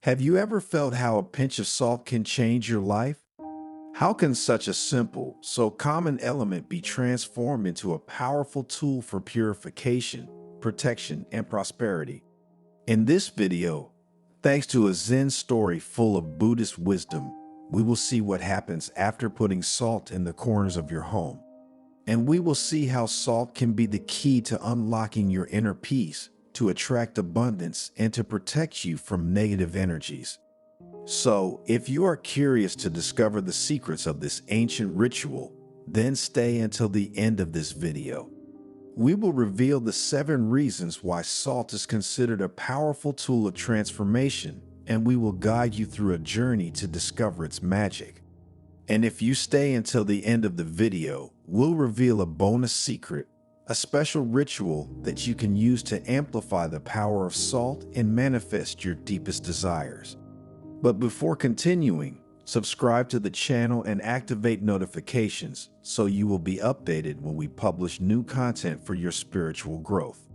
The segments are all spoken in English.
Have you ever felt how a pinch of salt can change your life? How can such a simple, so common element be transformed into a powerful tool for purification, protection, and prosperity? In this video, thanks to a Zen story full of Buddhist wisdom, we will see what happens after putting salt in the corners of your home. And we will see how salt can be the key to unlocking your inner peace, to attract abundance, and to protect you from negative energies. So, if you are curious to discover the secrets of this ancient ritual, then stay until the end of this video. We will reveal the 7 reasons why salt is considered a powerful tool of transformation, and we will guide you through a journey to discover its magic. And if you stay until the end of the video, we'll reveal a bonus secret, a special ritual that you can use to amplify the power of salt and manifest your deepest desires. But before continuing, subscribe to the channel and activate notifications so you will be updated when we publish new content for your spiritual growth.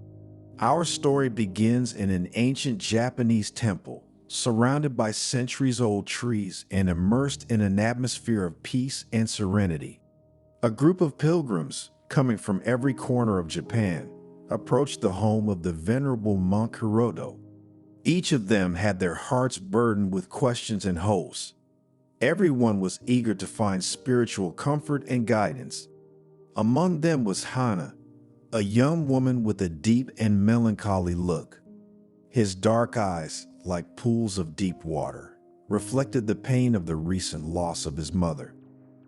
Our story begins in an ancient Japanese temple, surrounded by centuries-old trees and immersed in an atmosphere of peace and serenity. A group of pilgrims, coming from every corner of Japan, approached the home of the venerable monk Hiroto. Each of them had their hearts burdened with questions and hopes. Everyone was eager to find spiritual comfort and guidance. Among them was Hana, a young woman with a deep and melancholy look. His dark eyes, like pools of deep water, reflected the pain of the recent loss of his mother.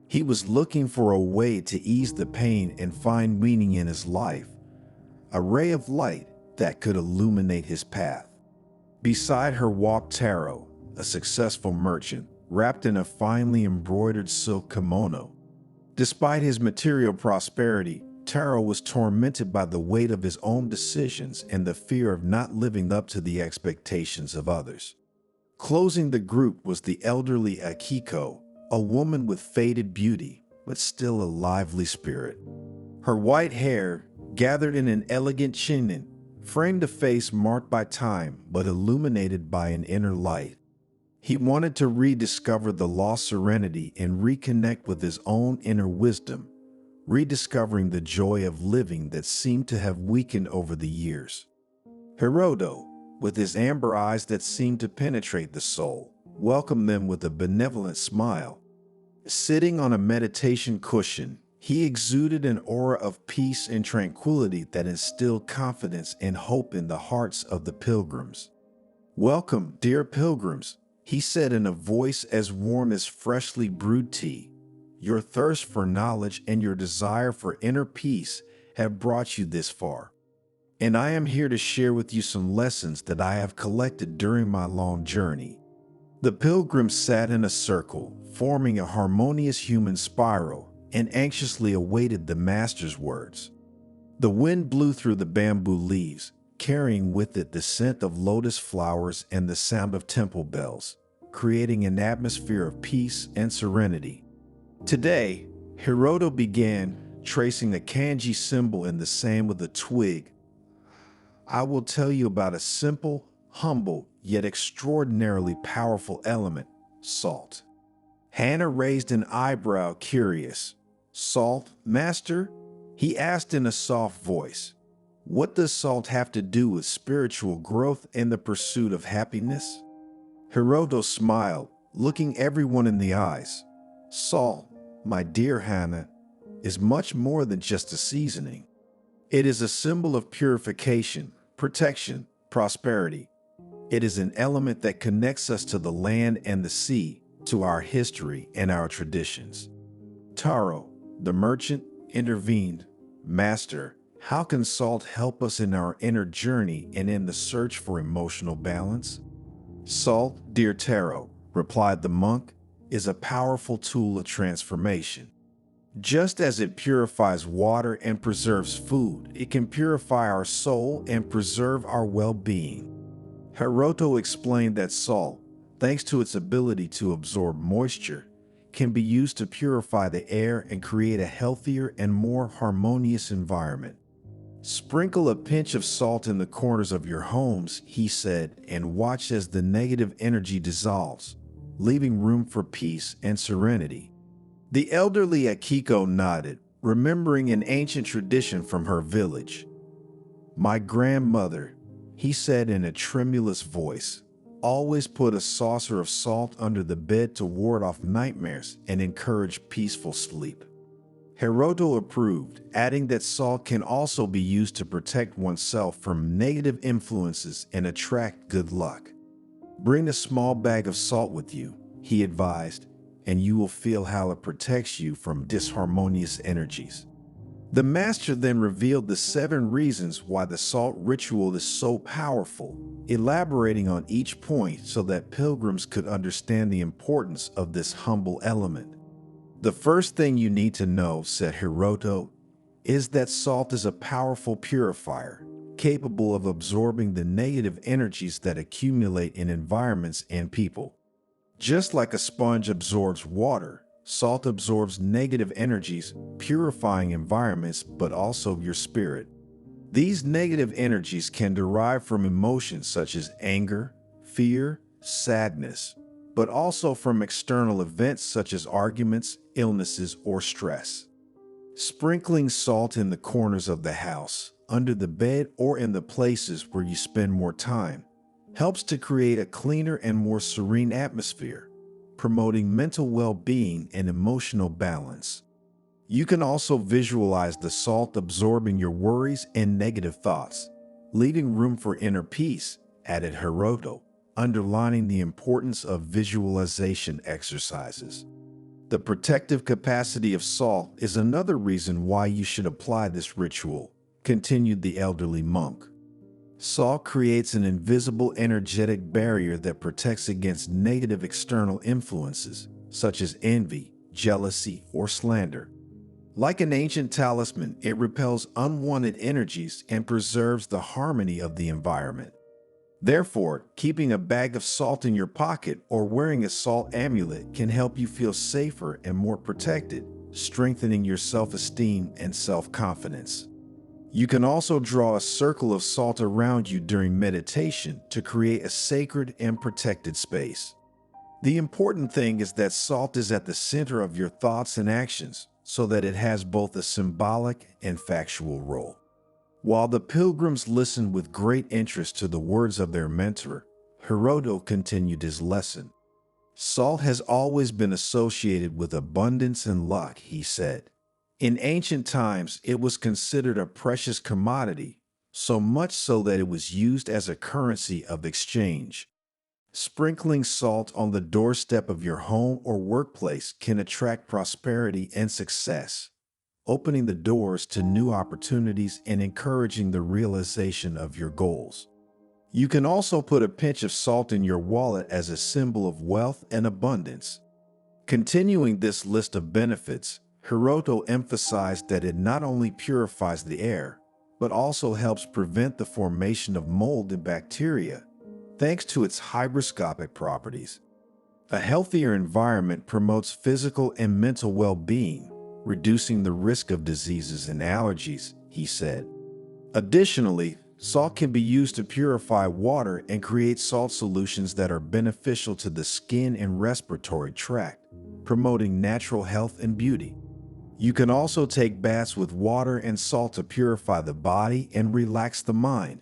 He was looking for a way to ease the pain and find meaning in his life, a ray of light that could illuminate his path. Beside her walked Taro, a successful merchant, wrapped in a finely embroidered silk kimono. Despite his material prosperity, Taro was tormented by the weight of his own decisions and the fear of not living up to the expectations of others. Closing the group was the elderly Akiko, a woman with faded beauty, but still a lively spirit. Her white hair, gathered in an elegant chinen, framed a face marked by time but illuminated by an inner light. He wanted to rediscover the lost serenity and reconnect with his own inner wisdom, rediscovering the joy of living that seemed to have weakened over the years. Hiroto, with his amber eyes that seemed to penetrate the soul, welcomed them with a benevolent smile. Sitting on a meditation cushion, he exuded an aura of peace and tranquility that instilled confidence and hope in the hearts of the pilgrims. "Welcome, dear pilgrims," he said in a voice as warm as freshly brewed tea. "Your thirst for knowledge and your desire for inner peace have brought you this far. And I am here to share with you some lessons that I have collected during my long journey." The pilgrims sat in a circle, forming a harmonious human spiral, and anxiously awaited the master's words. The wind blew through the bamboo leaves, carrying with it the scent of lotus flowers and the sound of temple bells, creating an atmosphere of peace and serenity. Today, Hiroto began, tracing a kanji symbol in the sand with a twig. "I will tell you about a simple, humble, yet extraordinarily powerful element, salt." Hannah raised an eyebrow, curious. "Salt, master?" he asked in a soft voice. "What does salt have to do with spiritual growth and the pursuit of happiness?" Hiroto smiled, looking everyone in the eyes. "Salt, my dear Hannah, is much more than just a seasoning. It is a symbol of purification, protection, prosperity. It is an element that connects us to the land and the sea, to our history and our traditions." Taro, the merchant, intervened. "Master, how can salt help us in our inner journey and in the search for emotional balance?" "Salt, dear Taro," replied the monk, "is a powerful tool of transformation. Just as it purifies water and preserves food, it can purify our soul and preserve our well-being." Hiroto explained that salt, thanks to its ability to absorb moisture, can be used to purify the air and create a healthier and more harmonious environment. Sprinkle a pinch of salt in the corners of your homes, he said, and watch as the negative energy dissolves, leaving room for peace and serenity. The elderly Akiko nodded, remembering an ancient tradition from her village. My grandmother, he said in a tremulous voice, always put a saucer of salt under the bed to ward off nightmares and encourage peaceful sleep. Hiroto approved, adding that salt can also be used to protect oneself from negative influences and attract good luck. Bring a small bag of salt with you, he advised, and you will feel how it protects you from disharmonious energies. The master then revealed the 7 reasons why the salt ritual is so powerful, elaborating on each point so that pilgrims could understand the importance of this humble element. The first thing you need to know, said Hiroto, is that salt is a powerful purifier, capable of absorbing the negative energies that accumulate in environments and people. Just like a sponge absorbs water, salt absorbs negative energies, purifying environments but also your spirit. These negative energies can derive from emotions such as anger, fear, sadness, but also from external events such as arguments, illnesses, or stress. Sprinkling salt in the corners of the house, under the bed, or in the places where you spend more time helps to create a cleaner and more serene atmosphere, promoting mental well-being and emotional balance. You can also visualize the salt absorbing your worries and negative thoughts, leaving room for inner peace, added Hiroto, underlining the importance of visualization exercises. The protective capacity of salt is another reason why you should apply this ritual, continued the elderly monk. Salt creates an invisible energetic barrier that protects against negative external influences, such as envy, jealousy, or slander. Like an ancient talisman, it repels unwanted energies and preserves the harmony of the environment. Therefore, keeping a bag of salt in your pocket or wearing a salt amulet can help you feel safer and more protected, strengthening your self-esteem and self-confidence. You can also draw a circle of salt around you during meditation to create a sacred and protected space. The important thing is that salt is at the center of your thoughts and actions, so that it has both a symbolic and factual role. While the pilgrims listened with great interest to the words of their mentor, Hiroto continued his lesson. Salt has always been associated with abundance and luck, he said. In ancient times, it was considered a precious commodity, so much so that it was used as a currency of exchange. Sprinkling salt on the doorstep of your home or workplace can attract prosperity and success, opening the doors to new opportunities and encouraging the realization of your goals. You can also put a pinch of salt in your wallet as a symbol of wealth and abundance. Continuing this list of benefits, Hiroto emphasized that it not only purifies the air, but also helps prevent the formation of mold and bacteria, thanks to its hygroscopic properties. A healthier environment promotes physical and mental well-being, reducing the risk of diseases and allergies, he said. Additionally, salt can be used to purify water and create salt solutions that are beneficial to the skin and respiratory tract, promoting natural health and beauty. You can also take baths with water and salt to purify the body and relax the mind.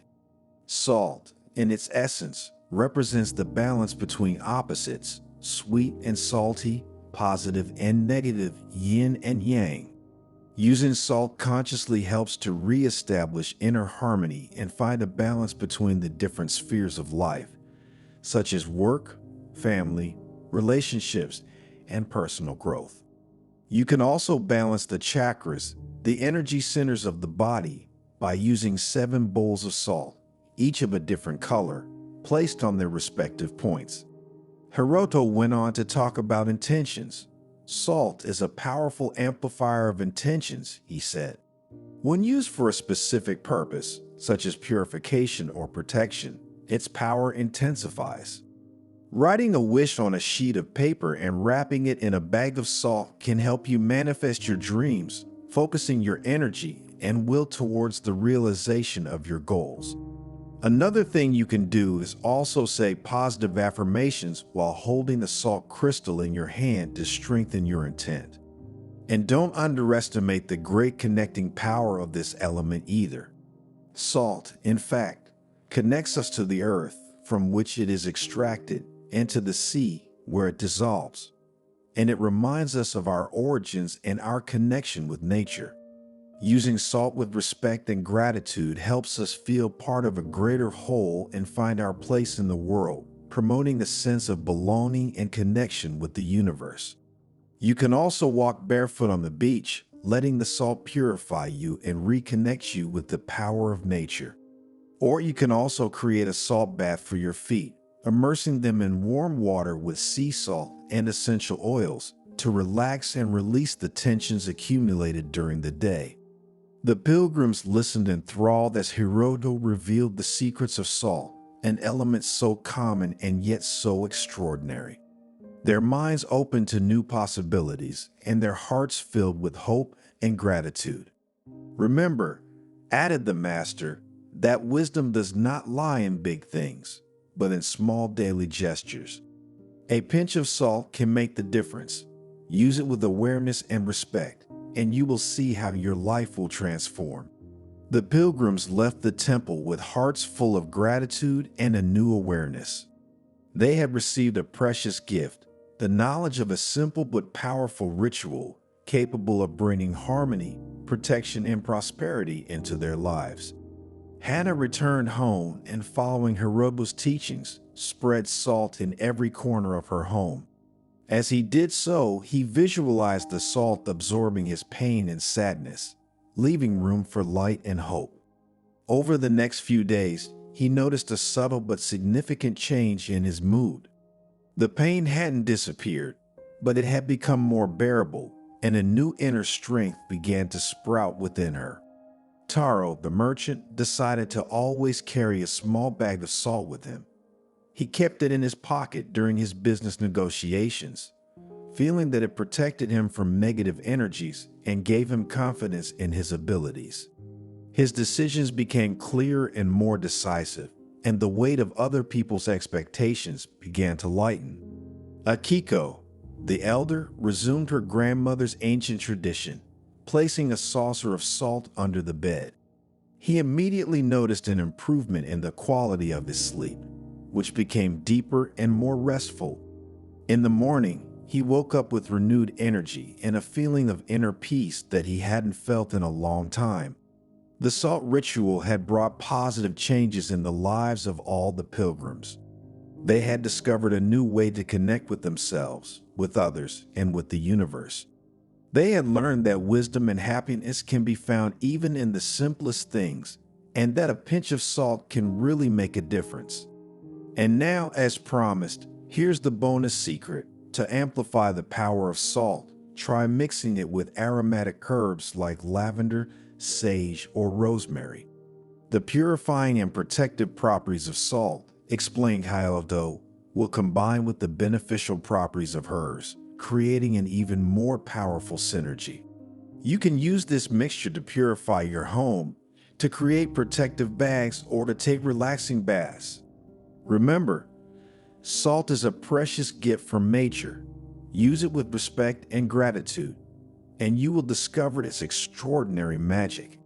Salt, in its essence, represents the balance between opposites, sweet and salty, positive and negative, yin and yang. Using salt consciously helps to re-establish inner harmony and find a balance between the different spheres of life, such as work, family, relationships, and personal growth. You can also balance the chakras, the energy centers of the body, by using 7 bowls of salt, each of a different color, placed on their respective points. Hiroto went on to talk about intentions. Salt is a powerful amplifier of intentions, he said. When used for a specific purpose, such as purification or protection, its power intensifies. Writing a wish on a sheet of paper and wrapping it in a bag of salt can help you manifest your dreams, focusing your energy and will towards the realization of your goals. Another thing you can do is also say positive affirmations while holding a salt crystal in your hand to strengthen your intent. And don't underestimate the great connecting power of this element either. Salt, in fact, connects us to the earth from which it is extracted and to the sea where it dissolves. And it reminds us of our origins and our connection with nature. Using salt with respect and gratitude helps us feel part of a greater whole and find our place in the world, promoting a sense of belonging and connection with the universe. You can also walk barefoot on the beach, letting the salt purify you and reconnect you with the power of nature. Or you can also create a salt bath for your feet, immersing them in warm water with sea salt and essential oils to relax and release the tensions accumulated during the day. The pilgrims listened enthralled as Herodotus revealed the secrets of salt, an element so common and yet so extraordinary. Their minds opened to new possibilities and their hearts filled with hope and gratitude. Remember, added the master, that wisdom does not lie in big things, but in small daily gestures. A pinch of salt can make the difference. Use it with awareness and respect, and you will see how your life will transform. The pilgrims left the temple with hearts full of gratitude and a new awareness. They had received a precious gift, the knowledge of a simple but powerful ritual capable of bringing harmony, protection, and prosperity into their lives. Hannah returned home and, following Herodotus' teachings, spread salt in every corner of her home. As he did so, he visualized the salt absorbing his pain and sadness, leaving room for light and hope. Over the next few days, he noticed a subtle but significant change in his mood. The pain hadn't disappeared, but it had become more bearable, and a new inner strength began to sprout within her. Taro, the merchant, decided to always carry a small bag of salt with him. He kept it in his pocket during his business negotiations, feeling that it protected him from negative energies and gave him confidence in his abilities. His decisions became clearer and more decisive, and the weight of other people's expectations began to lighten. Akiko, the elder, resumed her grandmother's ancient tradition, placing a saucer of salt under the bed. He immediately noticed an improvement in the quality of his sleep, which became deeper and more restful. In the morning, he woke up with renewed energy and a feeling of inner peace that he hadn't felt in a long time. The salt ritual had brought positive changes in the lives of all the pilgrims. They had discovered a new way to connect with themselves, with others, and with the universe. They had learned that wisdom and happiness can be found even in the simplest things, and that a pinch of salt can really make a difference. And now, as promised, here's the bonus secret. To amplify the power of salt, try mixing it with aromatic herbs like lavender, sage, or rosemary. The purifying and protective properties of salt, explained Herodotus, will combine with the beneficial properties of herbs, creating an even more powerful synergy. You can use this mixture to purify your home, to create protective bags, or to take relaxing baths. Remember, salt is a precious gift from nature. Use it with respect and gratitude, and you will discover its extraordinary magic.